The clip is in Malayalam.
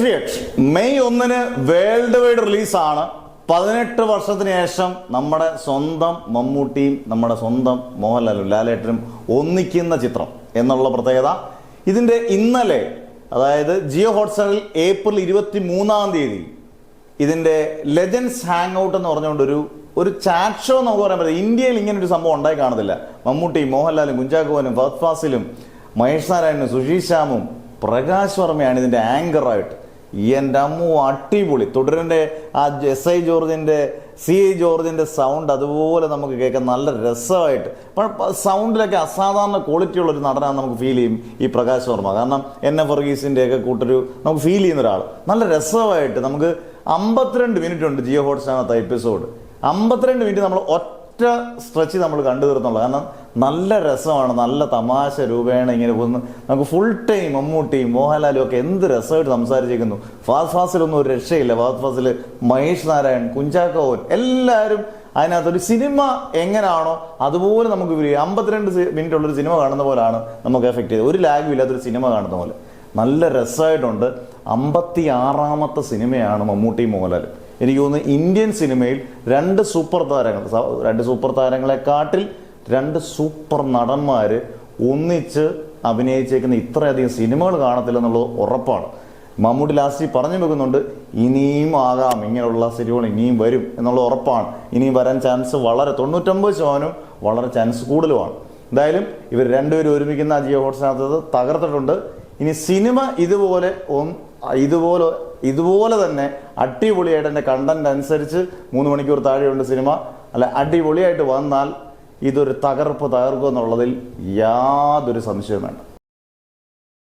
പേട്രിയറ്റ് മെയ് 1 വേൾഡ് വൈഡ് റിലീസാണ്. 18 വർഷത്തിന് ശേഷം നമ്മുടെ സ്വന്തം മമ്മൂട്ടിയും നമ്മുടെ സ്വന്തം മോഹൻലാലും ലാലേട്ടനും ഒന്നിക്കുന്ന ചിത്രം എന്നുള്ള പ്രത്യേകത. ഇതിന്റെ ഇന്നലെ, അതായത് ജിയോ ഹോട്ട്സ്റ്റാറിൽ ഏപ്രിൽ 23 ഇതിന്റെ ലെജൻഡ്സ് ഹാങ് ഔട്ട് എന്ന് പറഞ്ഞുകൊണ്ട് ഒരു ചാറ്റ് ഷോ നമുക്ക് പറയാൻ പറ്റില്ല. ഇന്ത്യയിൽ ഇങ്ങനെ ഒരു സംഭവം ഉണ്ടായി കാണത്തില്ല. മമ്മൂട്ടിയും മോഹൻലാലും കുഞ്ചാക്കോവനും ഫഹദ് ഫാസിലും മഹേഷ് നാരായണനും സുശീഷ് ശ്യാമും പ്രകാശ് വർമ്മയാണ് ഇതിന്റെ ആങ്കറായിട്ട്. എൻ്റെ അമ്മു അടിപൊളി. തുടരിന്റെ ആ SI ജോർജിന്റെ CI ജോർജിന്റെ സൗണ്ട് അതുപോലെ നമുക്ക് കേൾക്കാൻ നല്ല രസമായിട്ട്. സൗണ്ടിലൊക്കെ അസാധാരണ ക്വാളിറ്റി ഉള്ള ഒരു നടനാണ് നമുക്ക് ഫീൽ ചെയ്യും ഈ പ്രകാശ് വർമ്മ. കാരണം വർഗീസിന്റെ ഒക്കെ കൂട്ടൊരു നമുക്ക് ഫീൽ ചെയ്യുന്ന ഒരാൾ. നല്ല രസമായിട്ട് നമുക്ക് 52 മിനിറ്റ് ഉണ്ട് ജിയോ ഹോട്ട്സ്റ്റാറിനകത്ത് എപ്പിസോഡ്. 52 മിനിറ്റ് നമ്മൾ ഒറ്റ സ്ട്രെച്ച് നമ്മൾ കണ്ടു തീർന്നുള്ളൂ. കാരണം നല്ല രസമാണ്, നല്ല തമാശ രൂപേണ ഇങ്ങനെ പോകുന്നു. നമുക്ക് ഫുൾ ടൈം മമ്മൂട്ടിയും മോഹൻലാലും ഒക്കെ എന്ത് രസമായിട്ട് സംസാരിച്ചിരിക്കുന്നു. ഫഹദ് ഫാസിലൊന്നും ഒരു രക്ഷയില്ല. ഫഹദ് ഫാസിൽ, മഹേഷ് നാരായൺ, കുഞ്ചാക്കോവൻ എല്ലാവരും അതിനകത്തൊരു സിനിമ എങ്ങനെയാണോ അതുപോലെ നമുക്ക് 52 മിനിറ്റ് ഉള്ളൊരു സിനിമ കാണുന്ന പോലാണ് നമുക്ക് എഫക്ട് ചെയ്തത്. ഒരു ലാഗും ഇല്ലാത്തൊരു സിനിമ കാണുന്ന പോലെ നല്ല രസമായിട്ടുണ്ട്. 56ാമത്തെ സിനിമയാണ് മമ്മൂട്ടിയും മോഹൻലാലും. എനിക്ക് തോന്നുന്നു ഇന്ത്യൻ സിനിമയിൽ 2 സൂപ്പർ താരങ്ങളെക്കാട്ടിൽ 2 സൂപ്പർ നടന്മാർ ഒന്നിച്ച് അഭിനയിച്ചേക്കുന്ന ഇത്രയധികം സിനിമകൾ കാണത്തില്ലെന്നുള്ളത് ഉറപ്പാണ്. മമ്മൂട്ടി ലാസ്റ്റ് പറഞ്ഞു വെക്കുന്നുണ്ട്, ഇനിയും ആകാം, ഇങ്ങനെയുള്ള സിനിമകൾ ഇനിയും വരും എന്നുള്ള ഉറപ്പാണ്. ഇനിയും വരാൻ ചാൻസ് വളരെ 99% വളരെ ചാൻസ് കൂടുതലുമാണ്. എന്തായാലും ഇവർ രണ്ടുപേരും ഒരുമിക്കുന്ന ജിയോ ഹോട്ട്സ്റ്റാറിനകത്ത് തകർത്തിട്ടുണ്ട്. ഇനി സിനിമ ഇതുപോലെ തന്നെ അടിപൊളിയായിട്ട് എൻ്റെ കണ്ടന്റ് അനുസരിച്ച് 3 മണിക്കൂർ താഴെയുണ്ട് സിനിമ. അല്ല, അടിപൊളിയായിട്ട് വന്നാൽ ഇതൊരു തകർക്കും എന്നുള്ളതിൽ യാതൊരു സംശയവും വേണ്ട.